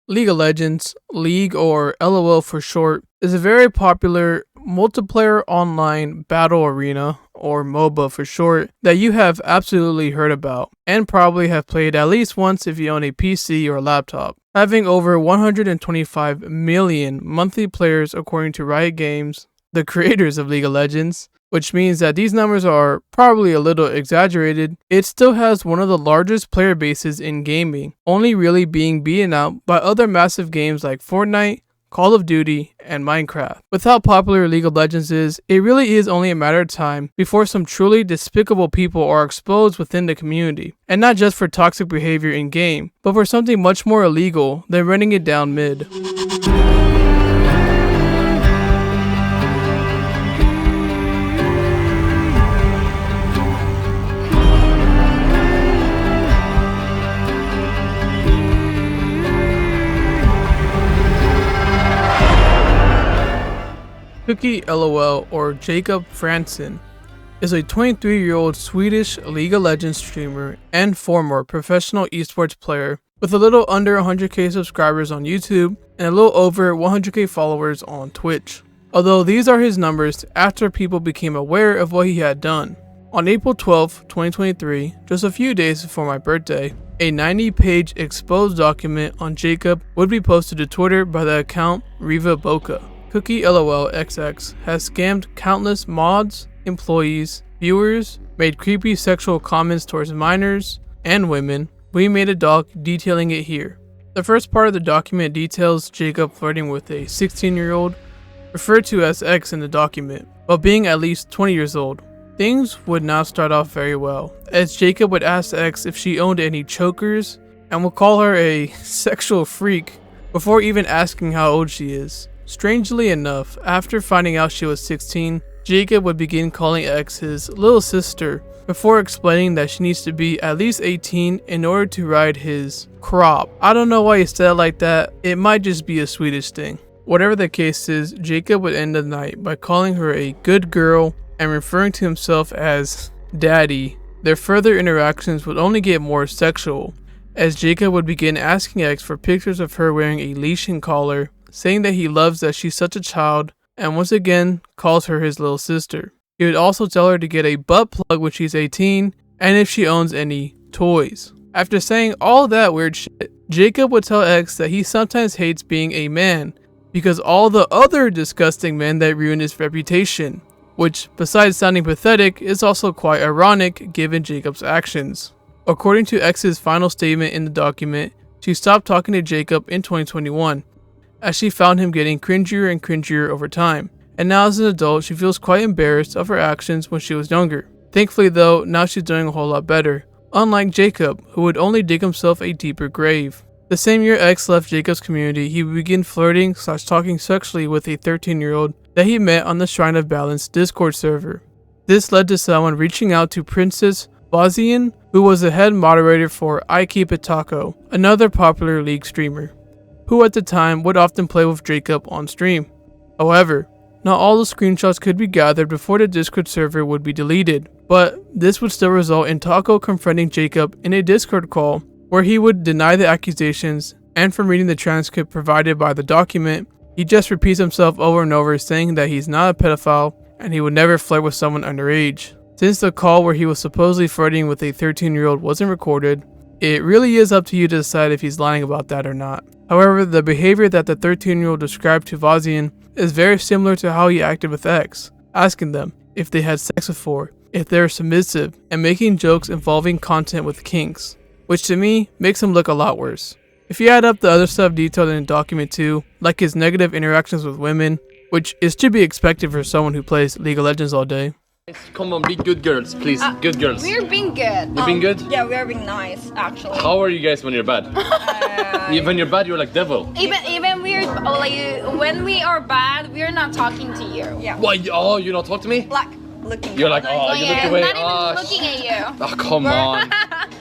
League of Legends, League or LOL for short, is a very popular multiplayer online battle arena, or MOBA for short, that you have absolutely heard about, and probably have played at least once if you own a PC or laptop. Having over 125 million monthly players according to Riot Games, the creators of League of Legends, which means that these numbers are probably a little exaggerated, it still has one of the largest player bases in gaming, only really being beaten out by other massive games like Fortnite, Call of Duty, and Minecraft. With how popular League of Legends is, it really is only a matter of time before some truly despicable people are exposed within the community, and not just for toxic behavior in game, but for something much more illegal than running it down mid. Cookie LOL, or Jacob Fransson, is a 23-year-old Swedish League of Legends streamer and former professional esports player with a little under 100k subscribers on YouTube and a little over 100k followers on Twitch. Although these are his numbers after people became aware of what he had done. On April 12, 2023, just a few days before my birthday, a 90-page exposed document on Jacob would be posted to Twitter by the account Riva Boca. Cookie LOL XX has scammed countless mods, employees, viewers, made creepy sexual comments towards minors and women. We made a doc detailing it here. The first part of the document details Jacob flirting with a 16-year-old, referred to as X in the document, while being at least 20 years old. Things would not start off very well, as Jacob would ask X if she owned any chokers and would call her a sexual freak before even asking how old she is. Strangely enough, after finding out she was 16, Jacob would begin calling X his little sister before explaining that she needs to be at least 18 in order to ride his crop. I don't know why he said it like that, it might just be a Swedish thing. Whatever the case is, Jacob would end the night by calling her a good girl and referring to himself as daddy. Their further interactions would only get more sexual, as Jacob would begin asking X for pictures of her wearing a leash and collar, saying that he loves that she's such a child, and once again calls her his little sister. He would also tell her to get a butt plug when she's 18, and if she owns any toys. After saying all that weird shit, Jacob would tell X that he sometimes hates being a man, because all the other disgusting men that ruin his reputation, which, besides sounding pathetic, is also quite ironic given Jacob's actions. According to X's final statement in the document, she stopped talking to Jacob in 2021, as she found him getting cringier and cringier over time, and now as an adult she feels quite embarrassed of her actions when she was younger. Thankfully though, now she's doing a whole lot better, unlike Jacob, who would only dig himself a deeper grave. The same year X left Jacob's community, he would begin flirting / talking sexually with a 13-year-old that he met on the Shrine of Balance Discord server. This led to someone reaching out to Princess Bozian, who was the head moderator for I Keep It Taco, another popular League streamer, who at the time would often play with Jacob on stream. However, not all the screenshots could be gathered before the Discord server would be deleted, but this would still result in Taco confronting Jacob in a Discord call where he would deny the accusations, and from reading the transcript provided by the document, he just repeats himself over and over saying that he's not a pedophile and he would never flirt with someone underage. Since the call where he was supposedly flirting with a 13-year-old wasn't recorded, it really is up to you to decide if he's lying about that or not. However, the behavior that the 13-year-old described to Vozian is very similar to how he acted with X, asking them if they had sex before, if they're submissive, and making jokes involving content with kinks, which to me makes him look a lot worse. If you add up the other stuff detailed in the document too, like his negative interactions with women, which is to be expected for someone who plays League of Legends all day. Come on, be good girls, please. Good girls. We're being good. You're being good? Yeah, we're being nice, actually. How are you guys when you're bad? When you're bad, you're like devil. Even we're like when we are bad, we're not talking to you. Yeah. Why? Oh, you don't talk to me? Like looking. You're like, oh, you look away. Not even looking at you. Oh, come on.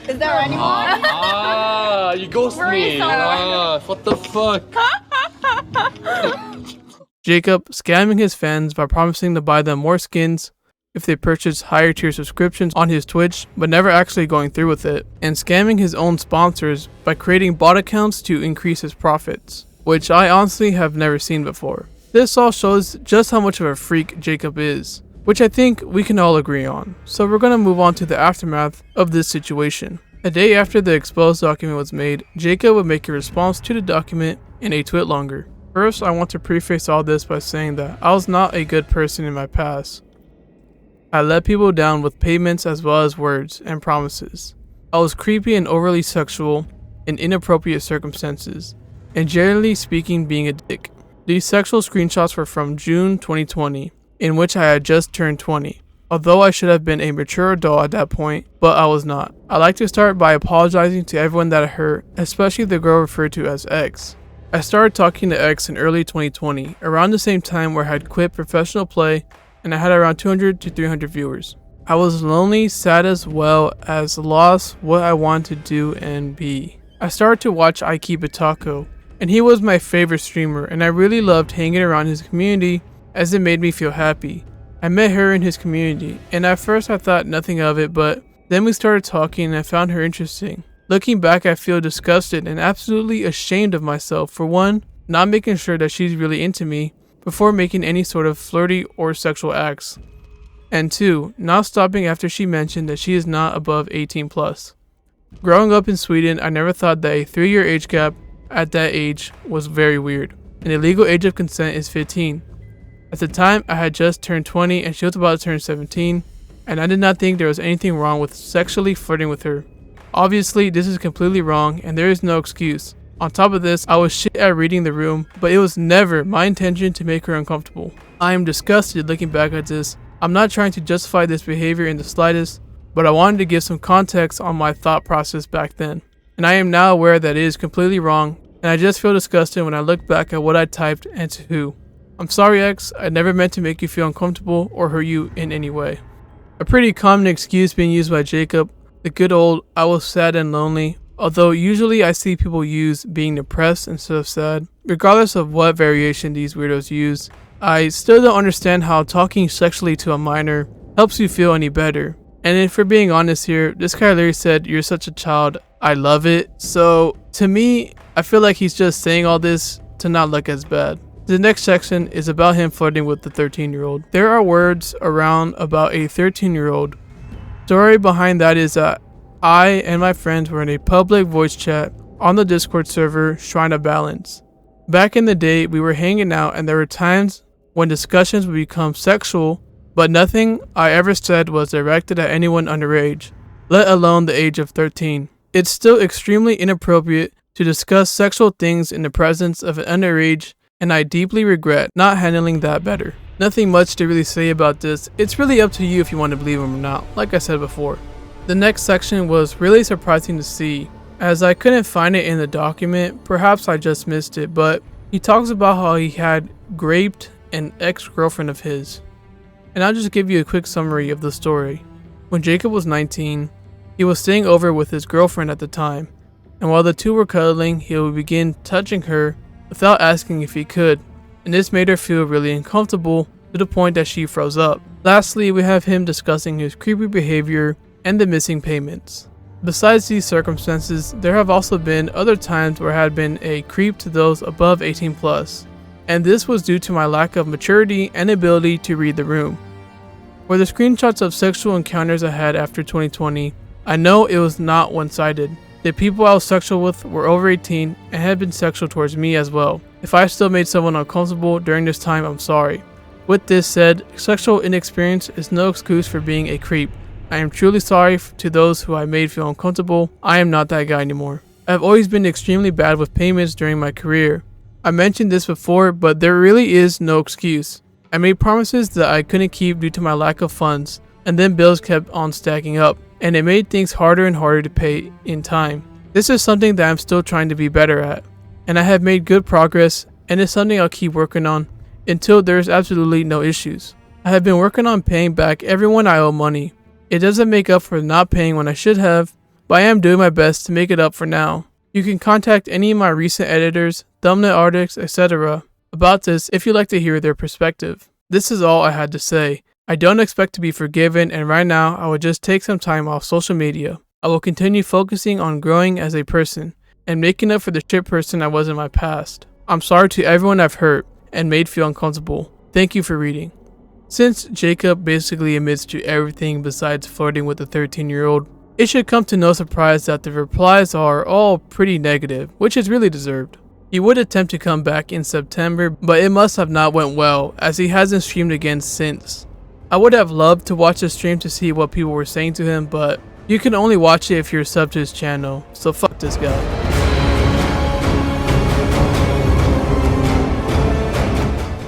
Is there anyone? You ghost me. What the fuck? Jacob scamming his fans by promising to buy them more skins, if they purchased higher tier subscriptions on his Twitch, but never actually going through with it, and scamming his own sponsors by creating bot accounts to increase his profits, which I honestly have never seen before. This all shows just how much of a freak Jacob is, which I think we can all agree on. So we're going to move on to the aftermath of this situation. A day after the exposed document was made, Jacob would make a response to the document in a tweet longer. First, I want to preface all this by saying that I was not a good person in my past. I let people down with payments as well as words and promises. I was creepy and overly sexual in inappropriate circumstances, and generally speaking being a dick. These sexual screenshots were from June 2020, in which I had just turned 20. Although I should have been a mature adult at that point, but I was not. I like to start by apologizing to everyone that I hurt, especially the girl referred to as X. I started talking to X in early 2020, around the same time where I had quit professional play and I had around 200 to 300 viewers. I was lonely, sad as well as lost what I wanted to do and be. I started to watch I Keep It Taco, and he was my favorite streamer, and I really loved hanging around his community as it made me feel happy. I met her in his community, and at first I thought nothing of it, but then we started talking and I found her interesting. Looking back, I feel disgusted and absolutely ashamed of myself for one, not making sure that she's really into me before making any sort of flirty or sexual acts, and two, not stopping after she mentioned that she is not above 18 plus. Growing up in Sweden, I never thought that a 3-year age gap at that age was very weird, and the legal age of consent is 15. At the time, I had just turned 20 and she was about to turn 17, and I did not think there was anything wrong with sexually flirting with her. Obviously, this is completely wrong and there is no excuse. On top of this, I was shit at reading the room, but it was never my intention to make her uncomfortable. I am disgusted looking back at this. I'm not trying to justify this behavior in the slightest, but I wanted to give some context on my thought process back then. And I am now aware that it is completely wrong, and I just feel disgusted when I look back at what I typed and to who. I'm sorry, X, I never meant to make you feel uncomfortable or hurt you in any way. A pretty common excuse being used by Jacob, the good old I was sad and lonely, although usually I see people use being depressed instead of sad. Regardless of what variation these weirdos use, I still don't understand how talking sexually to a minor helps you feel any better. And if we're being honest here, this guy literally said, "You're such a child, I love it." So to me, I feel like he's just saying all this to not look as bad. The next section is about him flirting with the 13-year-old. There are words around about a 13-year-old. Story behind that is that I and my friends were in a public voice chat on the Discord server Shrine of Balance. Back in the day, we were hanging out and there were times when discussions would become sexual, but nothing I ever said was directed at anyone underage, let alone the age of 13. It's still extremely inappropriate to discuss sexual things in the presence of an underage, and I deeply regret not handling that better. Nothing much to really say about this. It's really up to you if you want to believe him or not, like I said before. The next section was really surprising to see, as I couldn't find it in the document. Perhaps I just missed it, but he talks about how he had raped an ex-girlfriend of his. And I'll just give you a quick summary of the story. When Jacob was 19, he was staying over with his girlfriend at the time, and while the two were cuddling, he would begin touching her without asking if he could, and this made her feel really uncomfortable to the point that she froze up. Lastly, we have him discussing his creepy behavior and the missing payments. Besides these circumstances, there have also been other times where I had been a creep to those above 18 plus, and this was due to my lack of maturity and ability to read the room. For the screenshots of sexual encounters I had after 2020, I know it was not one-sided. The people I was sexual with were over 18 and had been sexual towards me as well. If I still made someone uncomfortable during this time, I'm sorry. With this said, sexual inexperience is no excuse for being a creep. I am truly sorry to those who I made feel uncomfortable. I am not that guy anymore. I've always been extremely bad with payments during my career. I mentioned this before, but there really is no excuse. I made promises that I couldn't keep due to my lack of funds, and then bills kept on stacking up, and it made things harder and harder to pay in time. This is something that I'm still trying to be better at, and I have made good progress, and it's something I'll keep working on until there's absolutely no issues. I have been working on paying back everyone I owe money. It doesn't make up for not paying when I should have, but I am doing my best to make it up for now. You can contact any of my recent editors, thumbnail artists, etc. about this if you'd like to hear their perspective. This is all I had to say. I don't expect to be forgiven, and right now I will just take some time off social media. I will continue focusing on growing as a person and making up for the shit person I was in my past. I'm sorry to everyone I've hurt and made feel uncomfortable. Thank you for reading. Since Jacob basically admits to everything besides flirting with the 13-year-old, it should come to no surprise that the replies are all pretty negative, which is really deserved. He would attempt to come back in September, but it must have not went well as he hasn't streamed again since. I would have loved to watch the stream to see what people were saying to him, but you can only watch it if you're subbed to his channel, so fuck this guy.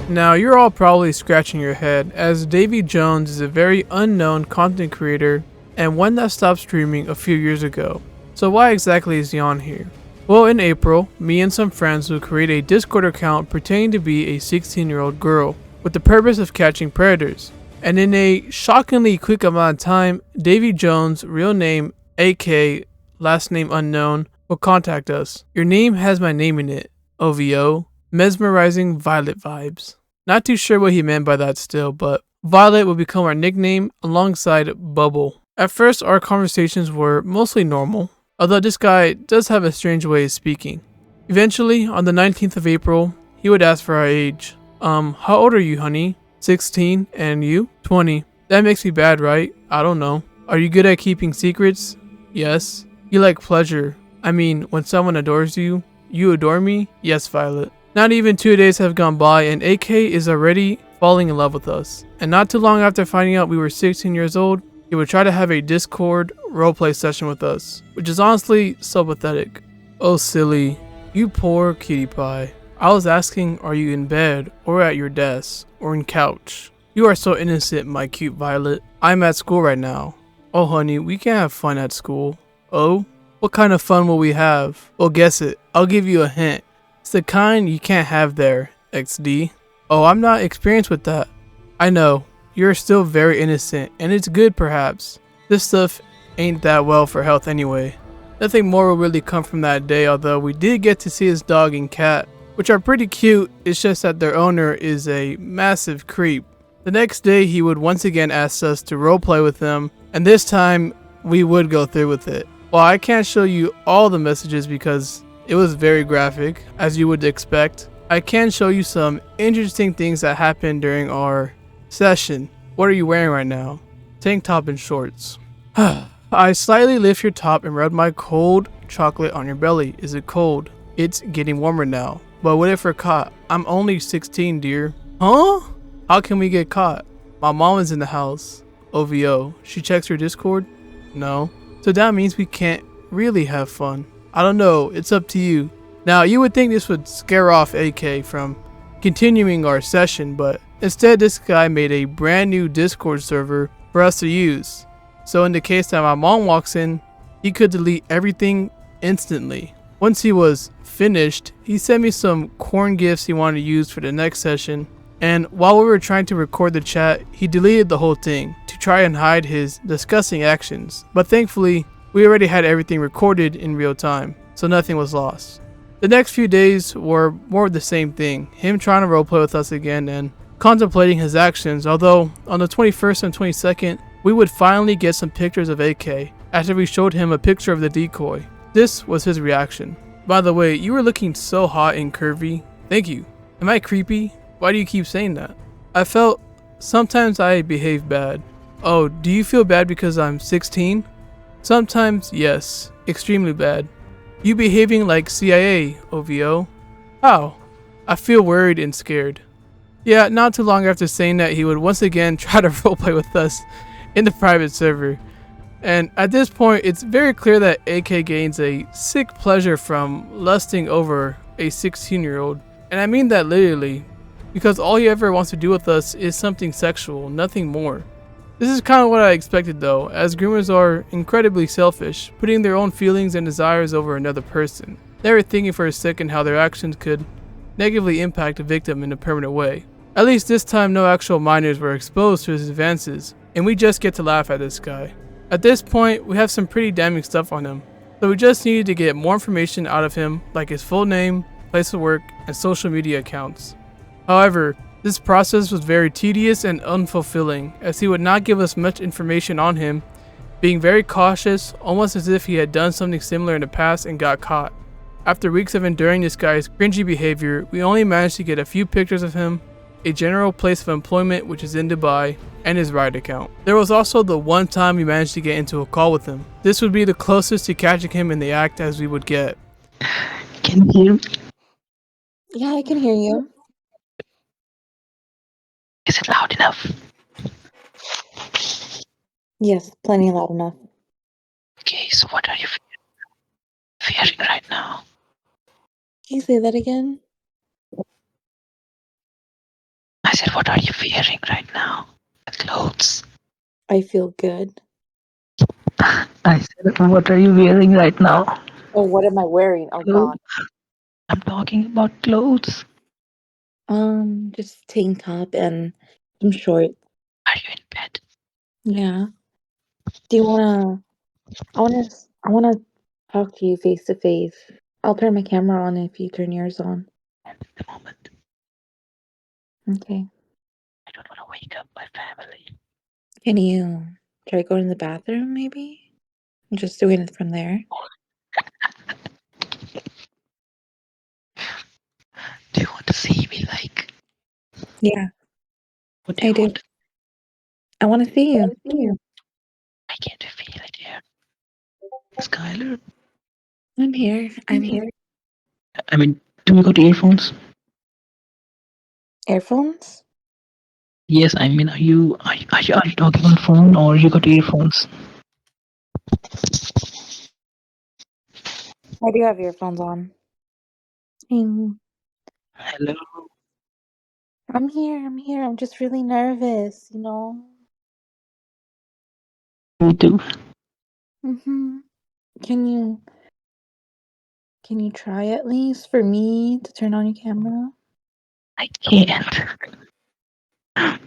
Now you're all probably scratching your head as Davy Jones is a very unknown content creator and one that stopped streaming a few years ago. So why exactly is he on here? Well, in April, me and some friends will create a Discord account pretending to be a 16-year-old girl with the purpose of catching predators. And in a shockingly quick amount of time, Davy Jones, real name AK, last name unknown, will contact us. Your name has my name in it, OVO, mesmerizing Violet vibes. Not too sure what he meant by that still, but Violet will become our nickname alongside Bubble. At first, our conversations were mostly normal, although this guy does have a strange way of speaking. Eventually, on the 19th of April, he would ask for our age. How old are you, honey? 16, and you? 20. That makes me bad, right? I don't know. Are you good at keeping secrets? Yes. You like pleasure. I mean, when someone adores you, you adore me? Yes, Violet. Not even 2 days have gone by and AK is already falling in love with us. And not too long after finding out we were 16 years old, he would try to have a Discord roleplay session with us, which is honestly so pathetic. Oh silly, you poor cutie pie. I was asking, are you in bed or at your desk or in couch? You are so innocent, my cute Violet. I'm at school right now. Oh honey, we can't have fun at school. Oh? What kind of fun will we have? Well, guess it. I'll give you a hint. It's the kind you can't have there, XD. Oh, I'm not experienced with that. I know. You're still very innocent, and it's good perhaps. This stuff ain't that well for health anyway. Nothing more will really come from that day, although we did get to see his dog and cat, which are pretty cute. It's just that their owner is a massive creep. The next day, he would once again ask us to roleplay with him, and this time, we would go through with it. While I can't show you all the messages because it was very graphic, as you would expect, I can show you some interesting things that happened during our session. What are you wearing right now? Tank top and shorts. I slightly lift your top and rub my cold chocolate on your belly. Is it cold? It's getting warmer now. But what if we're caught? I'm only 16, dear. Huh? How can we get caught? My mom is in the house. OVO. She checks her Discord? No. So that means we can't really have fun. I don't know. It's up to you. Now, you would think this would scare off AK from continuing our session, but instead this guy made a brand new Discord server for us to use. So in the case that my mom walks in, he could delete everything instantly. Once he was finished, he sent me some corn gifts he wanted to use for the next session. And while we were trying to record the chat, he deleted the whole thing to try and hide his disgusting actions. But thankfully, we already had everything recorded in real time, so nothing was lost. The next few days were more of the same thing, him trying to roleplay with us again and contemplating his actions, although on the 21st and 22nd, we would finally get some pictures of AK after we showed him a picture of the decoy. This was his reaction. By the way, you were looking so hot and curvy. Thank you. Am I creepy? Why do you keep saying that? I felt sometimes I behave bad. Oh, do you feel bad because I'm 16? Sometimes, yes. Extremely bad. You behaving like CIA, OVO. How? I feel worried and scared. Yeah, not too long after saying that, he would once again try to roleplay with us in the private server. And at this point, it's very clear that AK gains a sick pleasure from lusting over a 16-year-old. And I mean that literally, because all he ever wants to do with us is something sexual, nothing more. This is kind of what I expected though, as groomers are incredibly selfish, putting their own feelings and desires over another person, never thinking for a second how their actions could negatively impact a victim in a permanent way. At least this time no actual minors were exposed to his advances, and we just get to laugh at this guy. At this point, we have some pretty damning stuff on him, so we just needed to get more information out of him, like his full name, place of work, and social media accounts. However, This process was very tedious and unfulfilling, as he would not give us much information on him, being very cautious, almost as if he had done something similar in the past and got caught. After weeks of enduring this guy's cringy behavior, we only managed to get a few pictures of him, a general place of employment which is in Dubai, and his ride account. There was also the one time we managed to get into a call with him. This would be the closest to catching him in the act as we would get. Can you hear me? Yeah, I can hear you. Is it loud enough? Yes, plenty loud enough. Okay, so what are you fearing right now? Can you say that again? I said, what are you fearing right now? The clothes. I feel good. I said, what are you wearing right now? Oh, what am I wearing? Oh Clothes. God. I'm talking about clothes. Just tank top and some shorts. Are you in bed? Yeah. Do you I wanna talk to you face to face. I'll turn my camera on if you turn yours on. At the moment, Okay. I don't want to wake up my family. Can you try going to the bathroom maybe? I'm just doing it from there. Do you want to see me like? Yeah, What do I you do. want? I wanna see you. I can't feel it here. Skylar? I'm here. I'm here. I mean, do you got earphones? Earphones? Yes, I mean, are you talking on phone or you got earphones? I do have earphones on. Mm, Hello. I'm here. I'm here. I'm just really nervous, you know? Me too. Mm-hmm. Can you can you try at least for me to turn on your camera? I can't.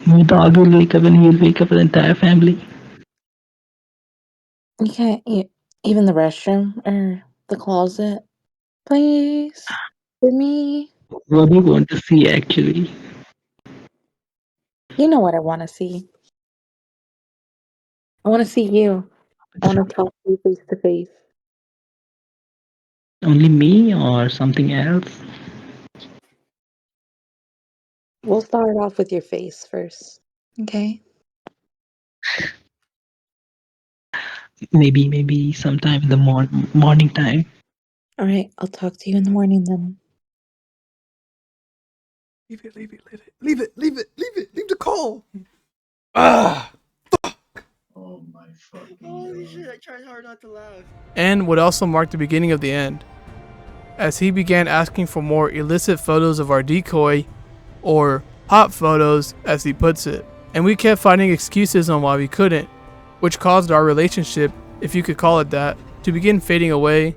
My dog will wake up and he'll wake up the entire family. You can't even the restroom or the closet. Please. For me. What do you want to see actually? You know what I want to see. I want to see you. I want to talk to you face to face. Only me or something else? We'll start off with your face first. Okay? Maybe sometime in the morning time. All right. I'll talk to you in the morning then. Leave it, leave it, leave it, leave it, leave it, leave it, leave the call. Ah! Holy shit, I tried hard not to laugh. And would also mark the beginning of the end, as he began asking for more illicit photos of our decoy, or hot photos as he puts it, and we kept finding excuses on why we couldn't, which caused our relationship, if you could call it that, to begin fading away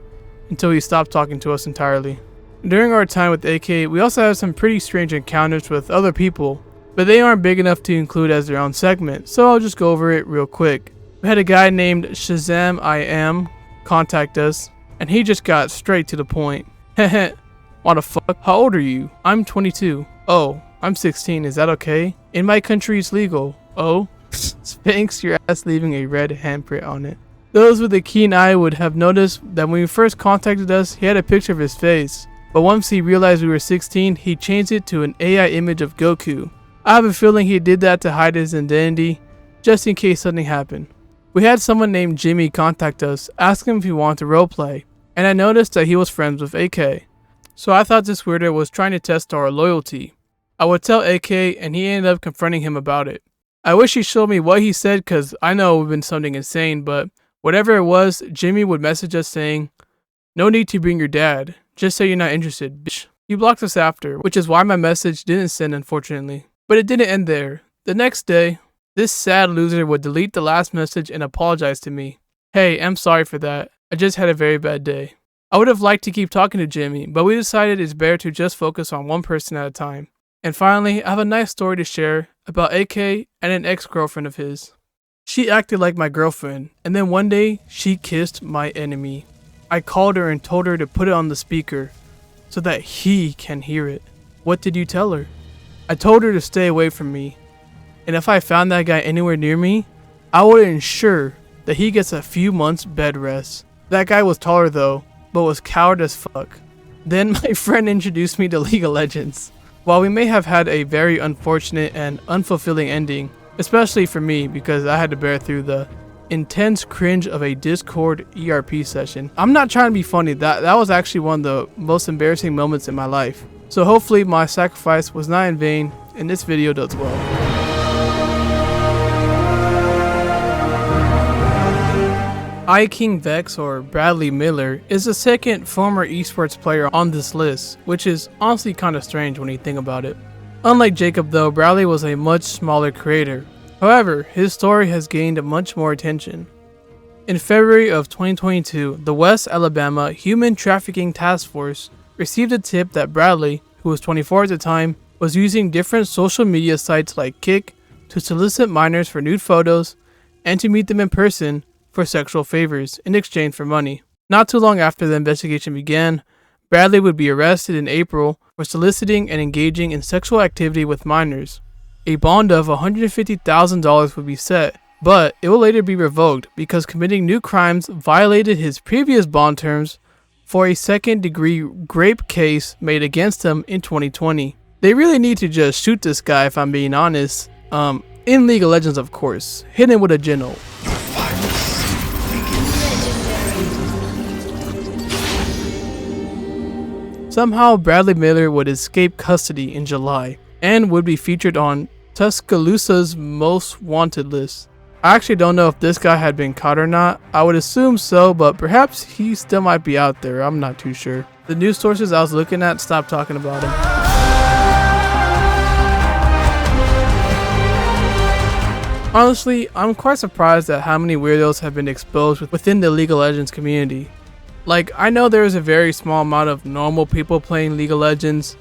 until he stopped talking to us entirely. During our time with AK, we also had some pretty strange encounters with other people, but they aren't big enough to include as their own segment, so I'll just go over it real quick. We had a guy named Shazam I Am contact us, and he just got straight to the point. Heh. What the fuck? How old are you? I'm 22. Oh, I'm 16. Is that okay? In my country, it's legal. Oh? Spanx your ass, leaving a red handprint on it. Those with a keen eye would have noticed that when he first contacted us, he had a picture of his face. But once he realized we were 16, he changed it to an AI image of Goku. I have a feeling he did that to hide his identity, just in case something happened. We had someone named Jimmy contact us, asking if he wanted to roleplay, and I noticed that he was friends with AK. So I thought this weirdo was trying to test our loyalty. I would tell AK, and he ended up confronting him about it. I wish he showed me what he said, cause I know it would have been something insane, but whatever it was, Jimmy would message us saying, "No need to bring your dad, just say you're not interested, bitch." He blocked us after, which is why my message didn't send, unfortunately. But it didn't end there. The next day, this sad loser would delete the last message and apologize to me. Hey, I'm sorry for that. I just had a very bad day. I would have liked to keep talking to Jimmy, but we decided it's better to just focus on one person at a time. And finally, I have a nice story to share about AK and an ex-girlfriend of his. She acted like my girlfriend, and then one day, she kissed my enemy. I called her and told her to put it on the speaker, so that he can hear it. What did you tell her? I told her to stay away from me, and if I found that guy anywhere near me, I would ensure that he gets a few months bed rest. That guy was taller though, but was coward as fuck. Then my friend introduced me to League of Legends. While we may have had a very unfortunate and unfulfilling ending, especially for me because I had to bear through the intense cringe of a Discord ERP session. I'm not trying to be funny, that was actually one of the most embarrassing moments in my life. So hopefully my sacrifice was not in vain and this video does well. King Vex, or Bradley Miller, is the second former esports player on this list, which is honestly kind of strange when you think about it. Unlike Jacob though, Bradley was a much smaller creator. However, his story has gained much more attention. In February of 2022, the West Alabama Human Trafficking Task Force received a tip that Bradley, who was 24 at the time, was using different social media sites like Kik to solicit minors for nude photos and to meet them in person for sexual favors in exchange for money. Not too long after the investigation began, Bradley would be arrested in April for soliciting and engaging in sexual activity with minors. A bond of $150,000 would be set, but it will later be revoked because committing new crimes violated his previous bond terms for a second-degree rape case made against him in 2020. They really need to just shoot this guy if I'm being honest. In League of Legends of course, hit him with a Geno. Somehow, Bradley Miller would escape custody in July and would be featured on Tuscaloosa's Most Wanted list. I actually don't know if this guy had been caught or not. I would assume so, but perhaps he still might be out there. I'm not too sure. The news sources I was looking at stopped talking about him. Honestly, I'm quite surprised at how many weirdos have been exposed within the League of Legends community. Like, I know there is a very small amount of normal people playing League of Legends,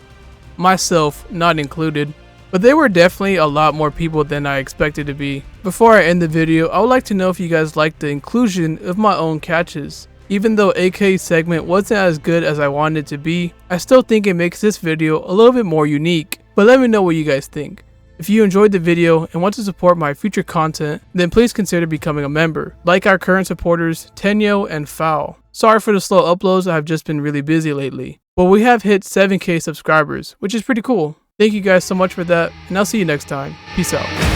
myself not included, but there were definitely a lot more people than I expected to be. Before I end the video, I would like to know if you guys liked the inclusion of my own catches. Even though AK's segment wasn't as good as I wanted it to be, I still think it makes this video a little bit more unique, but let me know what you guys think. If you enjoyed the video and want to support my future content, then please consider becoming a member, like our current supporters Tenyo and Foul. Sorry for the slow uploads, I have just been really busy lately. But we have hit 7K subscribers, which is pretty cool. Thank you guys so much for that, and I'll see you next time. Peace out.